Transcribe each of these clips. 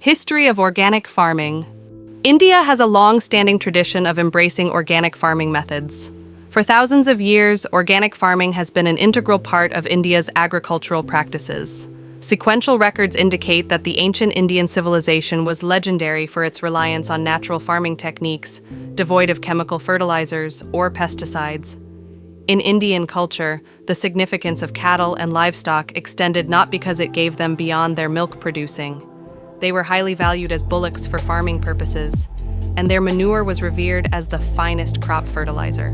History of organic farming. India has a long-standing tradition of embracing organic farming methods. For thousands of years, organic farming has been an integral part of India's agricultural practices. Sequential records indicate that the ancient Indian civilization was legendary for its reliance on natural farming techniques, devoid of chemical fertilizers or pesticides. In Indian culture, the significance of cattle and livestock extended not because it gave them beyond their milk producing. They were highly valued as bullocks for farming purposes, and their manure was revered as the finest crop fertilizer.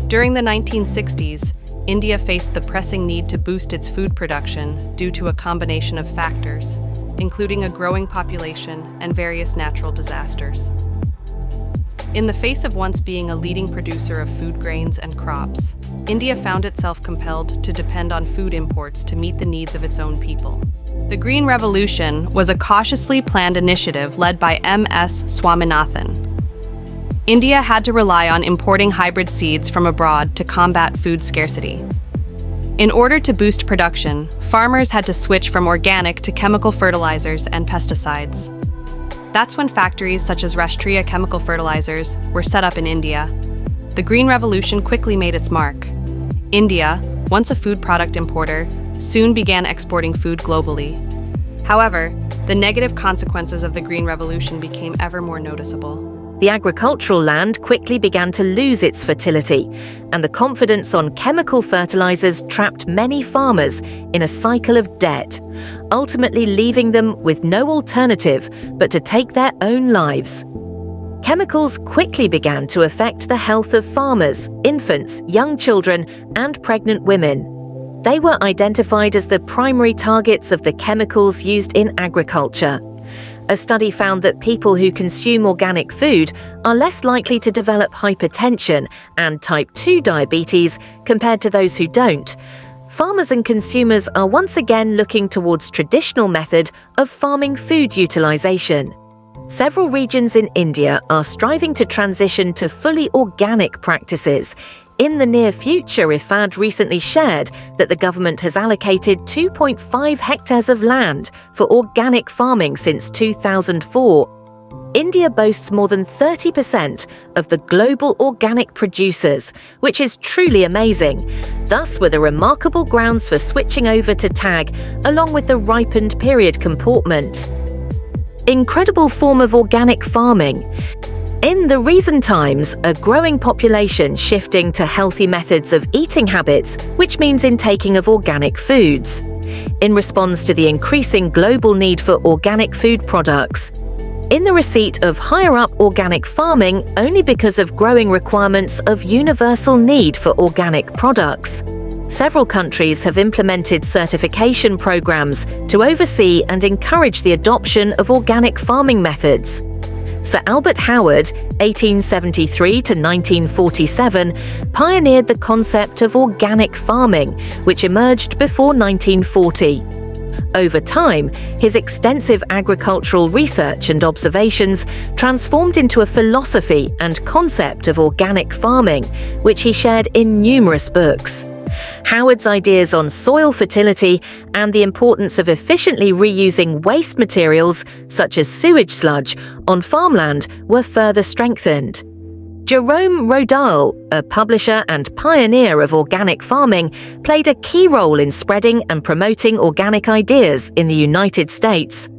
During the 1960s, India faced the pressing need to boost its food production due to a combination of factors, including a growing population and various natural disasters. In the face of once being a leading producer of food grains and crops, India found itself compelled to depend on food imports to meet the needs of its own people. The Green Revolution was a cautiously planned initiative led by M.S. Swaminathan. India had to rely on importing hybrid seeds from abroad to combat food scarcity. In order to boost production, farmers had to switch from organic to chemical fertilizers and pesticides. That's when factories such as Rashtriya Chemical Fertilizers were set up in India. The Green Revolution quickly made its mark. India, once a food product importer, soon began exporting food globally. However, the negative consequences of the Green Revolution became ever more noticeable. The agricultural land quickly began to lose its fertility, and the confidence on chemical fertilizers trapped many farmers in a cycle of debt, ultimately leaving them with no alternative but to take their own lives. Chemicals quickly began to affect the health of farmers, infants, young children, and pregnant women. They were identified as the primary targets of the chemicals used in agriculture. A study found that people who consume organic food are less likely to develop hypertension and type 2 diabetes compared to those who don't. Farmers and consumers are once again looking towards traditional method of farming food utilization. Several regions in India are striving to transition to fully organic practices. In the near future, IFAD recently shared that the government has allocated 2.5 hectares of land for organic farming since 2004. India boasts more than 30% of the global organic producers, which is truly amazing. Thus were the remarkable grounds for switching over to TAG, along with the ripened period comportment. Incredible form of organic farming. In the recent times, a growing population shifting to healthy methods of eating habits, which means intaking of organic foods. In response to the increasing global need for organic food products. In the receipt of higher-up organic farming only because of growing requirements of universal need for organic products. Several countries have implemented certification programs to oversee and encourage the adoption of organic farming methods. Sir Albert Howard, 1873 to 1947, pioneered the concept of organic farming, which emerged before 1940. Over time, his extensive agricultural research and observations transformed into a philosophy and concept of organic farming, which he shared in numerous books. Howard's ideas on soil fertility and the importance of efficiently reusing waste materials, such as sewage sludge, on farmland were further strengthened. Jerome Rodal, a publisher and pioneer of organic farming, played a key role in spreading and promoting organic ideas in the United States.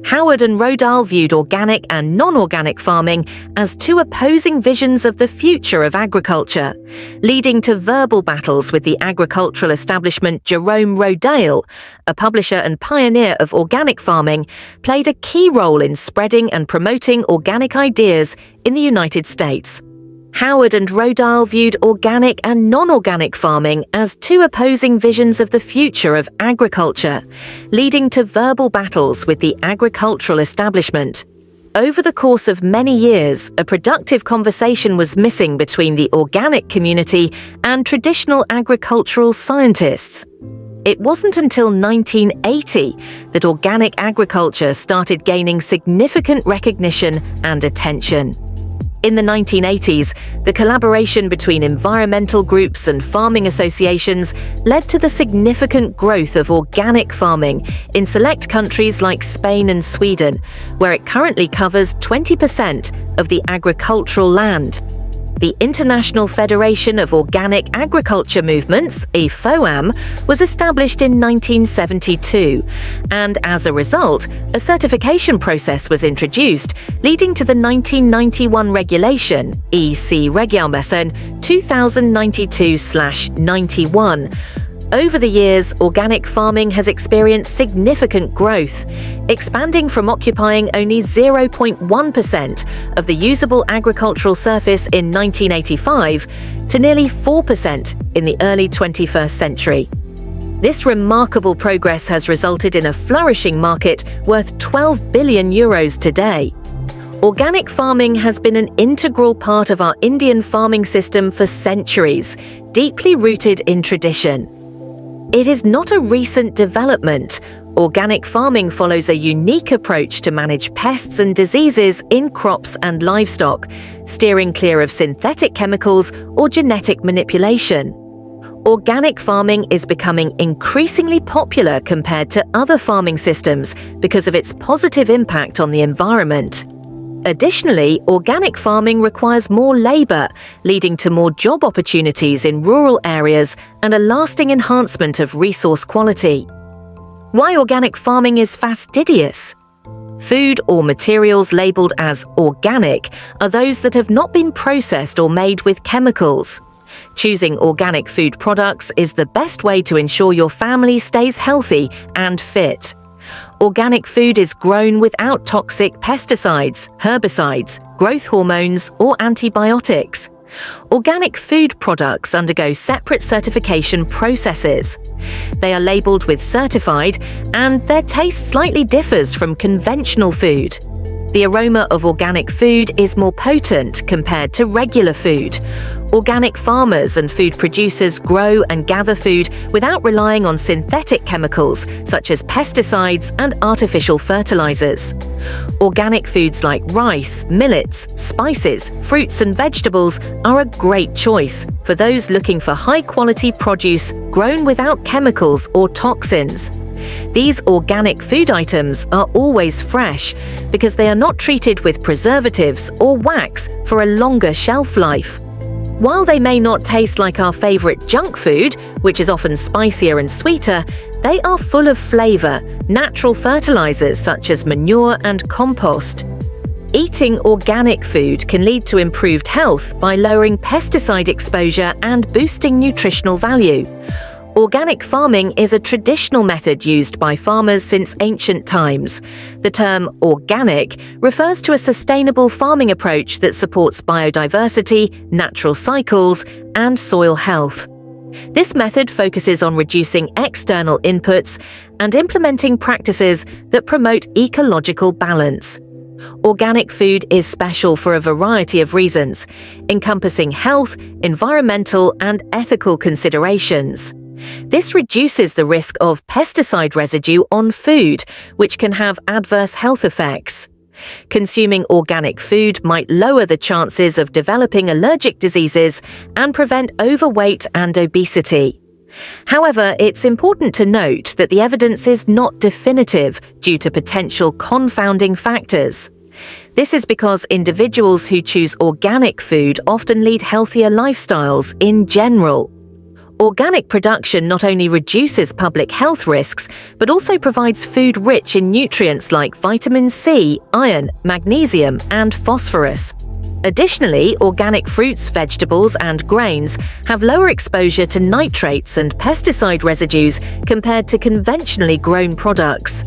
Howard and Rodal viewed organic and non-organic farming as two opposing visions of the future of agriculture, leading to verbal battles with the agricultural establishment. Jerome Rodale, a publisher and pioneer of organic farming, played a key role in spreading and promoting organic ideas in the United States. Howard and Rodal viewed organic and non-organic farming as two opposing visions of the future of agriculture, leading to verbal battles with the agricultural establishment. Over the course of many years, a productive conversation was missing between the organic community and traditional agricultural scientists. It wasn't until 1980 that organic agriculture started gaining significant recognition and attention. In the 1980s, the collaboration between environmental groups and farming associations led to the significant growth of organic farming in select countries like Spain and Sweden, where it currently covers 20% of the agricultural land. The International Federation of Organic Agriculture Movements, IFOAM, was established in 1972, and as a result, a certification process was introduced, leading to the 1991 regulation, EC Regelmessen 2092/91. Over the years, organic farming has experienced significant growth, expanding from occupying only 0.1% of the usable agricultural surface in 1985 to nearly 4% in the early 21st century. This remarkable progress has resulted in a flourishing market worth €12 billion today. Organic farming has been an integral part of our Indian farming system for centuries, deeply rooted in tradition. It is not a recent development. Organic farming follows a unique approach to manage pests and diseases in crops and livestock, steering clear of synthetic chemicals or genetic manipulation. Organic farming is becoming increasingly popular compared to other farming systems because of its positive impact on the environment. Additionally, organic farming requires more labor, leading to more job opportunities in rural areas and a lasting enhancement of resource quality. Why organic farming is fastidious? Food or materials labeled as organic are those that have not been processed or made with chemicals. Choosing organic food products is the best way to ensure your family stays healthy and fit. Organic food is grown without toxic pesticides, herbicides, growth hormones, or antibiotics. Organic food products undergo separate certification processes. They are labeled with certified, and their taste slightly differs from conventional food. The aroma of organic food is more potent compared to regular food. Organic farmers and food producers grow and gather food without relying on synthetic chemicals such as pesticides and artificial fertilizers. Organic foods like rice, millets, spices, fruits and vegetables are a great choice for those looking for high-quality produce grown without chemicals or toxins. These organic food items are always fresh because they are not treated with preservatives or wax for a longer shelf life. While they may not taste like our favorite junk food, which is often spicier and sweeter, they are full of flavor, natural fertilizers such as manure and compost. Eating organic food can lead to improved health by lowering pesticide exposure and boosting nutritional value. Organic farming is a traditional method used by farmers since ancient times. The term organic refers to a sustainable farming approach that supports biodiversity, natural cycles, and soil health. This method focuses on reducing external inputs and implementing practices that promote ecological balance. Organic food is special for a variety of reasons, encompassing health, environmental, and ethical considerations. This reduces the risk of pesticide residue on food, which can have adverse health effects. Consuming organic food might lower the chances of developing allergic diseases and prevent overweight and obesity. However, it's important to note that the evidence is not definitive due to potential confounding factors. This is because individuals who choose organic food often lead healthier lifestyles in general. Organic production not only reduces public health risks, but also provides food rich in nutrients like vitamin C, iron, magnesium, and phosphorus. Additionally, organic fruits, vegetables, and grains have lower exposure to nitrates and pesticide residues compared to conventionally grown products.